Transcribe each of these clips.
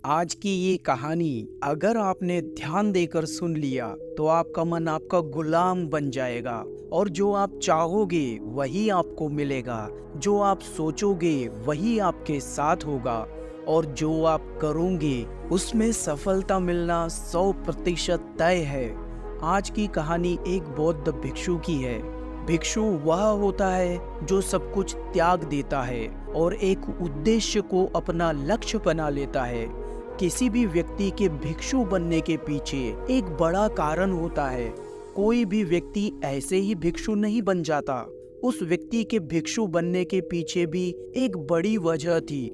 आज की ये कहानी अगर आपने ध्यान देकर सुन लिया तो आपका मन आपका गुलाम बन जाएगा और जो आप चाहोगे वही आपको मिलेगा। जो आप सोचोगे वही आपके साथ होगा और जो आप करोगे उसमें सफलता मिलना 100% तय है। आज की कहानी एक बौद्ध भिक्षु की है। भिक्षु वह होता है जो सब कुछ त्याग देता है और एक उद्देश्य को अपना लक्ष्य बना लेता है। किसी भी व्यक्ति के भिक्षु बनने के पीछे एक बड़ा कारण होता है। कोई भी व्यक्ति ऐसे ही भिक्षु नहीं बन जाता। उस व्यक्ति के भिक्षु बनने के पीछे भी एक बड़ी वजह थी।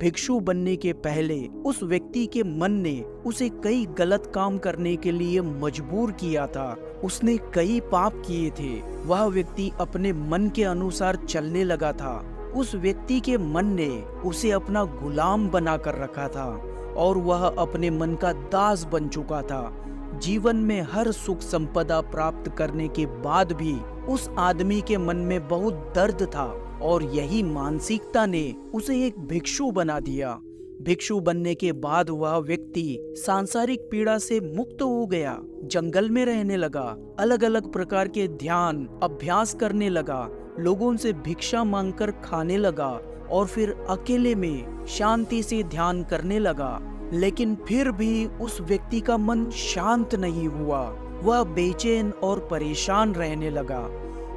भिक्षु बनने के पहले उस व्यक्ति के मन ने उसे कई गलत काम करने के लिए मजबूर किया था। उसने कई पाप किए थे। वह व्यक्ति अपने मन के अनुसार चलने लगा था। उस व्यक्ति के मन ने उसे अपना गुलाम बनाकर रखा था और वह अपने मन का दास बन चुका था। जीवन में हर सुख संपदा प्राप्त करने के बाद भी उस आदमी के मन में बहुत दर्द था और यही मानसिकता ने उसे एक भिक्षु बना दिया। भिक्षु बनने के बाद वह व्यक्ति सांसारिक पीड़ा से मुक्त हो गया। जंगल में रहने लगा, अलग अलग प्रकार के ध्यान अभ्यास करने लगा, लोगों से भिक्षा मांगकर खाने लगा और फिर अकेले में शांति से ध्यान करने लगा। लेकिन फिर भी उस व्यक्ति का मन शांत नहीं हुआ। वह बेचैन और परेशान रहने लगा।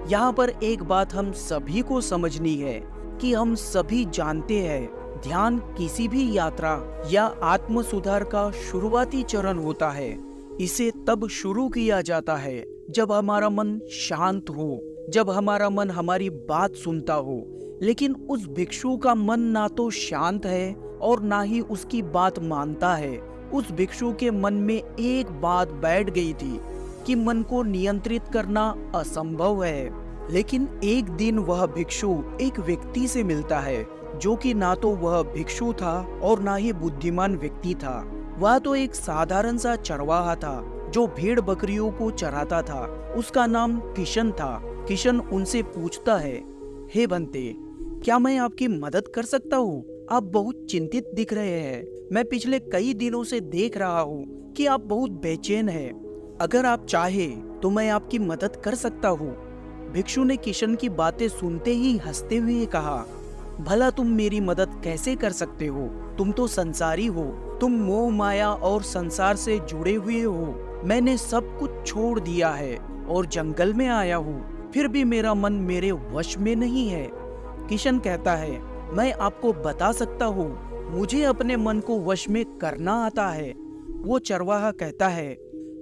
यहाँ पर एक बात हम सभी को समझनी है कि हम सभी जानते हैं ध्यान किसी भी यात्रा या आत्म सुधार का शुरुआती चरण होता है। इसे तब शुरू किया जाता है जब हमारा मन शांत हो, जब हमारा मन हमारी बात सुनता हो। लेकिन उस भिक्षु का मन ना तो शांत है और ना ही उसकी बात मानता है। उस भिक्षु के मन में एक बात बैठ गई थी कि मन को नियंत्रित करना असंभव है। लेकिन एक दिन वह भिक्षु एक व्यक्ति से मिलता है जो कि ना तो वह भिक्षु था और ना ही बुद्धिमान व्यक्ति था। वह तो एक साधारण सा चरवाहा था जो भेड़ बकरियों को चराता था। उसका नाम किशन था। किशन उनसे पूछता है, हे बंते, क्या मैं आपकी मदद कर सकता हूँ? आप बहुत चिंतित दिख रहे हैं। मैं पिछले कई दिनों से देख रहा हूँ कि आप बहुत बेचैन हैं। अगर आप चाहे तो मैं आपकी मदद कर सकता हूँ। भिक्षु ने किशन की बातें सुनते ही हंसते हुए कहा, भला तुम मेरी मदद कैसे कर सकते हो? तुम तो संसारी हो। तुम मोह माया और संसार से जुड़े हुए हो। मैंने सब कुछ छोड़ दिया है और जंगल में आया हूँ, फिर भी मेरा मन मेरे वश में नहीं है। किशन कहता है, मैं आपको बता सकता हूँ, मुझे अपने मन को वश में करना आता है। वो चरवाहा कहता है,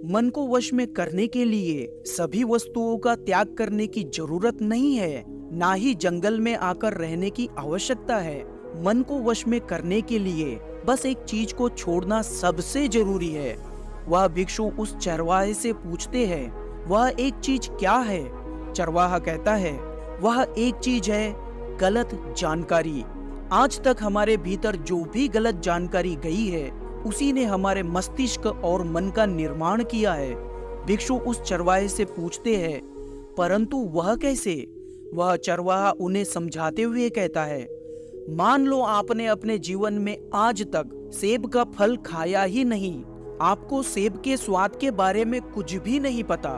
मन को वश में करने के लिए सभी वस्तुओं का त्याग करने की जरूरत नहीं है, ना ही जंगल में आकर रहने की आवश्यकता है। मन को वश में करने के लिए बस एक चीज को छोड़ना सबसे जरूरी है। वह भिक्षु उस चरवाहे से पूछते हैं, वह एक चीज क्या है? चरवाहा कहता है, वह एक चीज है गलत जानकारी। आज तक हमारे भीतर जो भी गलत जानकारी गई है उसी ने हमारे मस्तिष्क और मन का निर्माण किया है। भिक्षु उस चरवाहे से पूछते हैं, परंतु वह कैसे? वह चरवाहा उन्हें समझाते हुए कहता है, मान लो आपने अपने जीवन में आज तक सेब का फल खाया ही नहीं, आपको सेब के स्वाद के बारे में कुछ भी नहीं पता,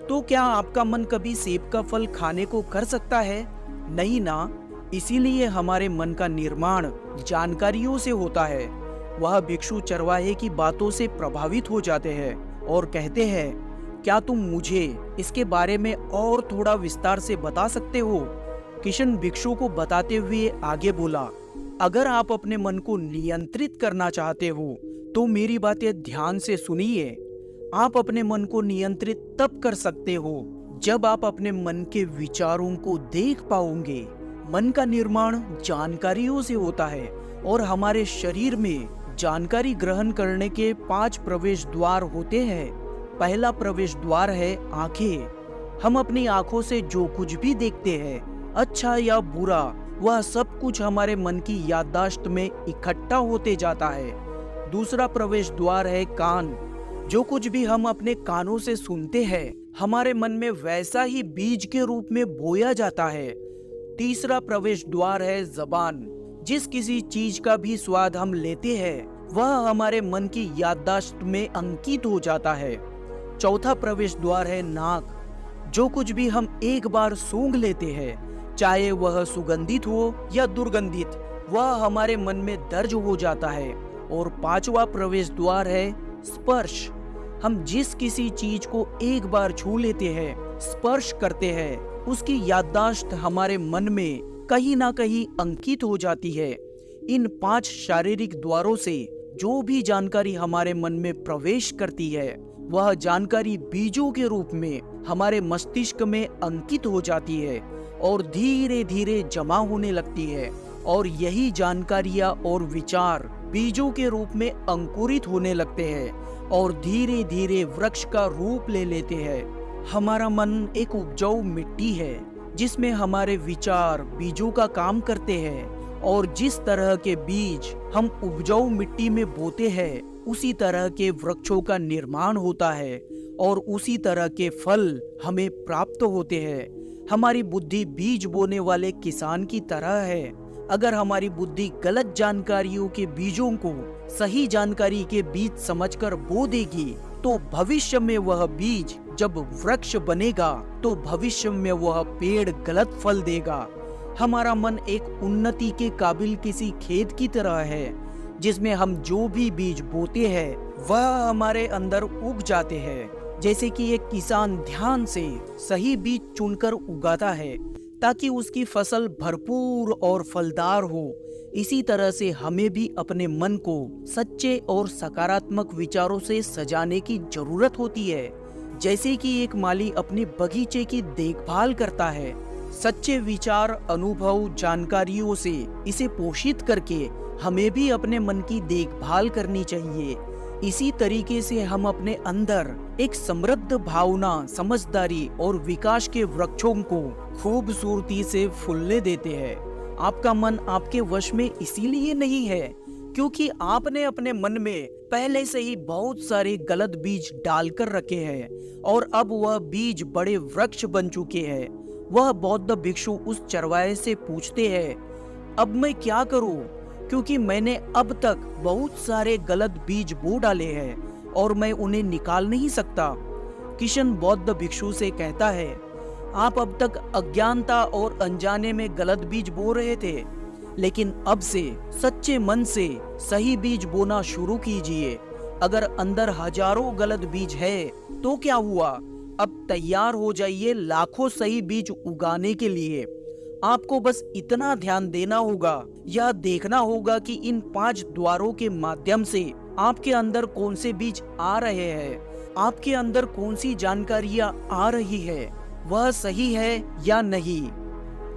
तो क्या आपका मन कभी सेब का फल खाने को कर सकता है? नहीं ना। इसीलिए हमारे मन का निर्माण जानकारियों से होता है। वह भिक्षु चरवाहे की बातों से प्रभावित हो जाते हैं और कहते हैं, क्या तुम मुझे इसके बारे में और थोड़ा विस्तार से बता सकते हो? किशन भिक्षु को बताते हुए आगे बोला, अगर आप अपने मन को नियंत्रित करना चाहते हो तो मेरी बातें ध्यान से सुनिए। आप अपने मन को नियंत्रित तब कर सकते हो जब आप अपने मन के विचारों को देख पाओगे। मन का निर्माण जानकारियों से होता है और हमारे शरीर में जानकारी ग्रहण करने के 5 प्रवेश द्वार होते हैं। पहला प्रवेश द्वार है आंखें। हम अपनी आंखों से जो कुछ भी देखते हैं, अच्छा या बुरा, वह सब कुछ हमारे मन की याददाश्त में इकट्ठा होते जाता है। दूसरा प्रवेश द्वार है कान। जो कुछ भी हम अपने कानों से सुनते हैं हमारे मन में वैसा ही बीज के रूप में बोया जाता है। तीसरा प्रवेश द्वार है जबान। जिस किसी चीज का भी स्वाद हम लेते हैं वह हमारे मन की याददाश्त में अंकित हो जाता है। चौथा प्रवेश द्वार है नाक। जो कुछ भी हम एक बार सूंघ लेते हैं, चाहे वह सुगंधित हो या दुर्गंधित, वह हमारे मन में दर्ज हो जाता है। और पांचवा प्रवेश द्वार है स्पर्श। हम जिस किसी चीज को एक बार छू लेते हैं, स्पर्श करते हैं, उसकी याददाश्त हमारे मन में कहीं ना कहीं अंकित हो जाती है। इन 5 शारीरिक द्वारों से जो भी जानकारी हमारे मन में प्रवेश करती है, वह जानकारी बीजों के रूप में हमारे मस्तिष्क में अंकित हो जाती है और धीरे धीरे जमा होने लगती है। और यही जानकारियां और विचार बीजों के रूप में अंकुरित होने लगते हैं और धीरे धीरे वृक्ष का रूप ले लेते हैं। हमारा मन एक उपजाऊ मिट्टी है जिसमें हमारे विचार बीजों का काम करते हैं, और जिस तरह के बीज हम उपजाऊ मिट्टी में बोते हैं, उसी तरह के वृक्षों का निर्माण होता है और उसी तरह के फल हमें प्राप्त होते हैं। हमारी बुद्धि बीज बोने वाले किसान की तरह है। अगर हमारी बुद्धि गलत जानकारियों के बीजों को सही जानकारी के बीज समझकर बो देगी, तो भविष्य में वह बीज जब वृक्ष बनेगा तो भविष्य में वह पेड़ गलत फल देगा। हमारा मन एक उन्नति के काबिल किसी खेत की तरह है, जिसमें हम जो भी बीज बोते हैं वह हमारे अंदर उग जाते हैं। जैसे कि एक किसान ध्यान से सही बीज चुनकर उगाता है ताकि उसकी फसल भरपूर और फलदार हो, इसी तरह से हमें भी अपने मन को सच्चे और सकारात्मक विचारों से सजाने की जरूरत होती है। जैसे कि एक माली अपने बगीचे की देखभाल करता है, सच्चे विचार, अनुभव, जानकारियों से इसे पोषित करके हमें भी अपने मन की देखभाल करनी चाहिए। इसी तरीके से हम अपने अंदर एक समृद्ध भावना, समझदारी और विकास के वृक्षों को खूबसूरती से फूलने देते हैं। आपका मन आपके वश में इसीलिए नहीं है क्योंकि आपने अपने मन में पहले से ही बहुत सारे गलत बीज डालकर रखे हैं और अब वह बीज बड़े वृक्ष बन चुके हैं। वह बौद्ध भिक्षु उस चरवाहे से पूछते हैं, अब मैं क्या करूं? क्योंकि मैंने अब तक बहुत सारे गलत बीज बो डाले हैं और मैं उन्हें निकाल नहीं सकता। किशन बौद्ध भिक्षु से कहता है, आप अब तक अज्ञानता और अनजाने में गलत बीज बो रहे थे, लेकिन अब से सच्चे मन से सही बीज बोना शुरू कीजिए। अगर अंदर हजारों गलत बीज है तो क्या हुआ? अब तैयार हो जाइए लाखों सही बीज उगाने के लिए। आपको बस इतना ध्यान देना होगा, यह देखना होगा कि इन 5 द्वारों के माध्यम से आपके अंदर कौन से बीज आ रहे हैं, आपके अंदर कौन सी जानकारियां आ रही है, वह सही है या नहीं।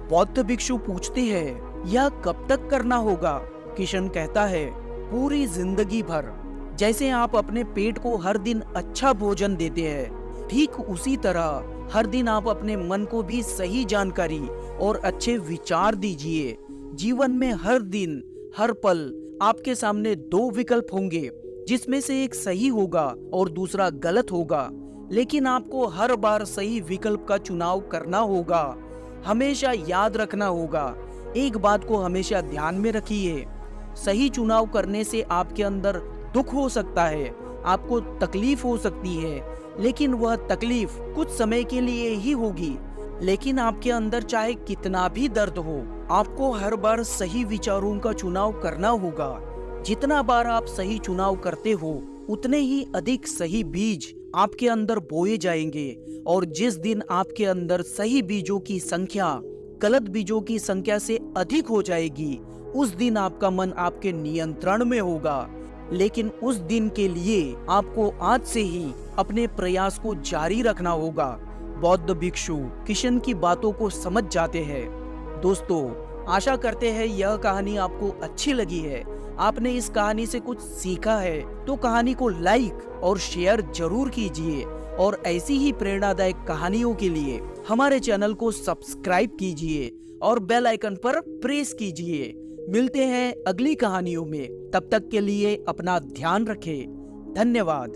बौद्ध भिक्षु पूछते हैं, यह कब तक करना होगा? किशन कहता है, पूरी जिंदगी भर। जैसे आप अपने पेट को हर दिन अच्छा भोजन देते हैं, ठीक उसी तरह हर दिन आप अपने मन को भी सही जानकारी और अच्छे विचार दीजिए। जीवन में हर दिन, हर पल आपके सामने 2 विकल्प होंगे, जिसमें से एक सही होगा और दूसरा गलत होगा, लेकिन आपको हर बार सही विकल्प का चुनाव करना होगा। हमेशा याद रखना होगा, एक बात को हमेशा ध्यान में रखिए, सही चुनाव करने से आपके अंदर दुख हो सकता है, आपको तकलीफ हो सकती है, लेकिन वह तकलीफ कुछ समय के लिए ही होगी। लेकिन आपके अंदर चाहे कितना भी दर्द हो, आपको हर बार सही विचारों का चुनाव करना होगा। जितना बार आप सही चुनाव करते हो, उतने ही अधिक सही बीज आपके अंदर बोए जाएंगे, और जिस दिन आपके अंदर सही बीजों की संख्या गलत बीजों की संख्या से अधिक हो जाएगी, उस दिन आपका मन आपके नियंत्रण में होगा। लेकिन उस दिन के लिए आपको आज से ही अपने प्रयास को जारी रखना होगा। बौद्ध भिक्षु किशन की बातों को समझ जाते हैं। दोस्तों, आशा करते हैं यह कहानी आपको अच्छी लगी है, आपने इस कहानी से कुछ सीखा है, तो कहानी को लाइक और शेयर जरूर कीजिए, और ऐसी ही प्रेरणादायक कहानियों के लिए हमारे चैनल को सब्सक्राइब कीजिए और बेल आइकन पर प्रेस कीजिए। मिलते हैं अगली कहानियों में, तब तक के लिए अपना ध्यान रखें। धन्यवाद।